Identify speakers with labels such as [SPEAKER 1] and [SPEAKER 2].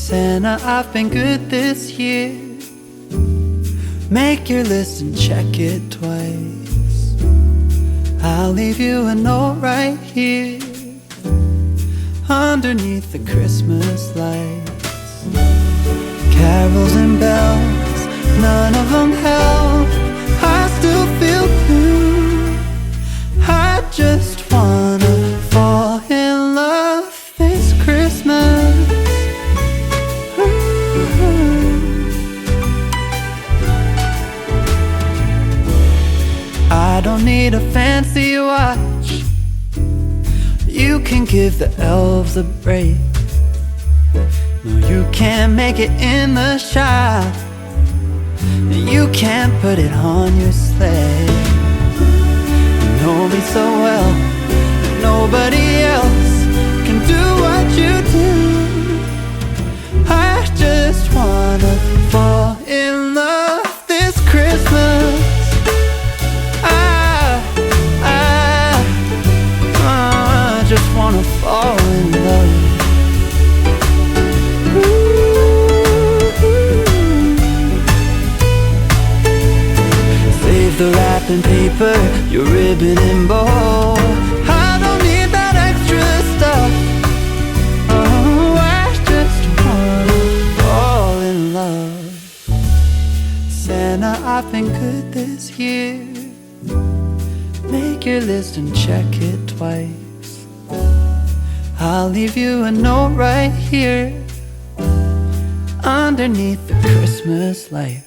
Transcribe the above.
[SPEAKER 1] Santa, I've been good this year. Make your list and check it twice. I'll leave you a note right here underneath the Christmas lights. Carols and bells, none of them help. I still feel blue. I just wanna fall in love this Christmas. I don't need a fancy watch. You can give the elves a break. No, you can't make it in the shop. You can't put it on your sleigh. You know me so well that nobody else can do what you do. I just wanna fall in love this Christmas. I just wanna fall in love. Save the wrapping paper, your ribbon and bow. I don't need that extra stuff. Oh, I just wanna fall in love. Santa, I've been good this year. Make your list and check it twice. I'll leave you a note right here underneath the Christmas light.